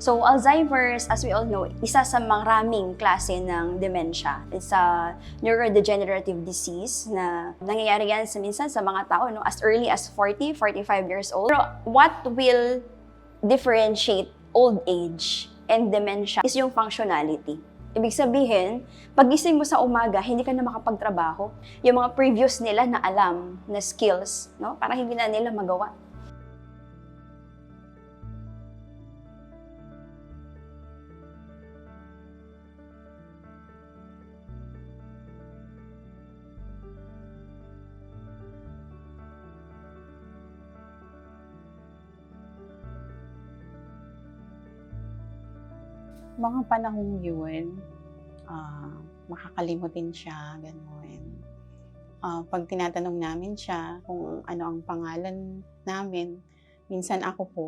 So, Alzheimer's, as we all know, isa sa maraming klase ng dementia. It's a neurodegenerative disease na nangyayari yan minsan sa mga tao as early as 40, 45 years old. Pero what will differentiate old age and dementia is yung functionality. Ibig sabihin, pagising mo sa umaga, hindi ka na makapagtrabaho. Yung mga previous nila na alam, na skills, parang hindi na nila magawa. Mga panahong yun, makakalimutin siya, gano'n. Pag tinatanong namin siya kung ano ang pangalan namin, minsan ako po,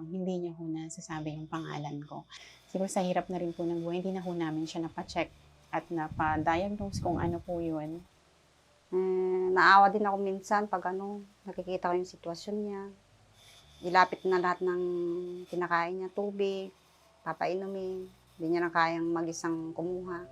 hindi niya ho nasasabi yung pangalan ko. Siguro sa hirap na rin po ng buhay, hindi na ho namin siya napacheck at napadiagnose kung ano po yun. Naawa din ako minsan pag nakikita ko yung sitwasyon niya. Ilapit na lahat ng kinakain niya, tubig, papainumin, hindi niya na kayang mag-isang kumuha.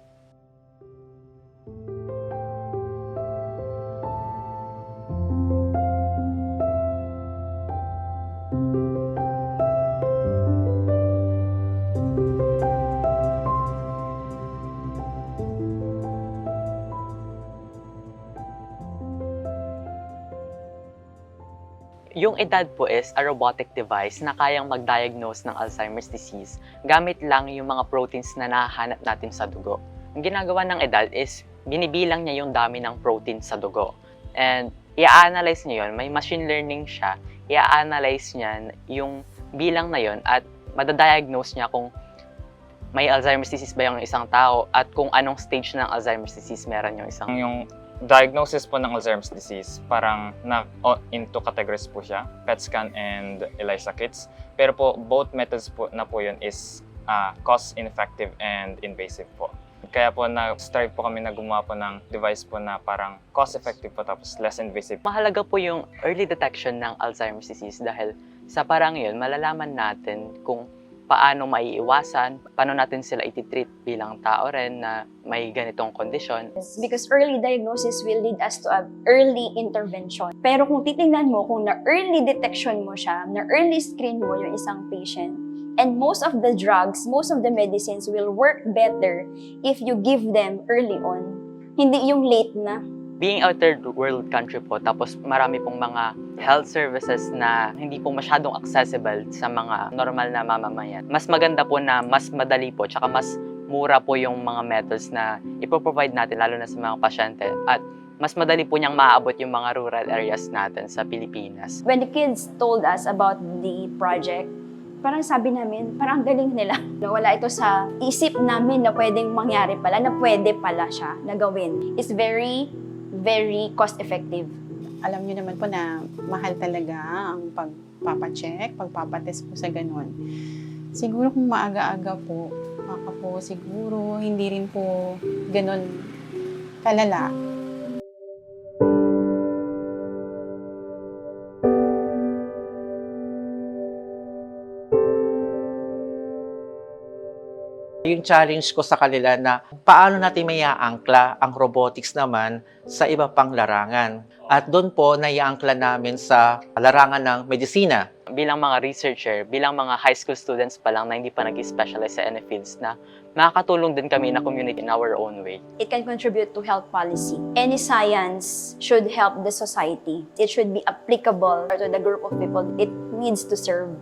Yung edad po is a robotic device na kayang mag-diagnose ng Alzheimer's disease gamit lang yung mga proteins na nahahanap natin sa dugo. Ang ginagawa ng edad is binibilang niya yung dami ng protein sa dugo. And i-analyze niya yun, may machine learning siya, i-analyze niya yung bilang na yun at madadiagnose niya kung may Alzheimer's disease ba yung isang tao at kung anong stage ng Alzheimer's disease meron yung isang. Yung diagnosis po ng Alzheimer's disease, parang into categories po siya, PET scan and ELISA kits. Pero po, both methods po na po yun is cost-ineffective and invasive po. Kaya po na-strive po kami na gumawa po ng device po na parang cost-effective po tapos less invasive. Mahalaga po yung early detection ng Alzheimer's disease dahil sa parang yun, malalaman natin kung paano maiiwasan, paano natin sila ititreat bilang tao rin na may ganitong kondisyon. Because early diagnosis will lead us to a early intervention. Pero kung titingnan mo, kung na-early detection mo siya, na-early screen mo yung isang patient, and most of the drugs, most of the medicines will work better if you give them early on. Hindi yung late na. Being a third world country po, tapos marami pong mga health services na hindi po masyadong accessible sa mga normal na mamamayan. Mas maganda po na mas madali po, tsaka mas mura po yung mga methods na ipoprovide natin, lalo na sa mga pasyente. At mas madali po niyang maaabot yung mga rural areas natin sa Pilipinas. When the kids told us about the project, parang sabi namin, parang ang galing nila. Wala ito sa isip namin na pwedeng mangyari pala, na pwede pala siya na gawin. It's very cost-effective. Alam niyo naman po na mahal talaga ang pagpapacheck, pagpapatest po sa ganun. Siguro kung maaga-aga po, baka po siguro hindi rin po ganun kalala. Yung challenge ko sa kanila na paano natin maiaangkla ang robotics naman sa iba pang larangan. At doon po naiaangkla namin sa larangan ng medisina. Bilang mga researcher, bilang mga high school students pa lang na hindi pa nag-specialize sa any fields na makakatulong din kami na community in our own way. It can contribute to health policy. Any science should help the society. It should be applicable to the group of people it needs to serve.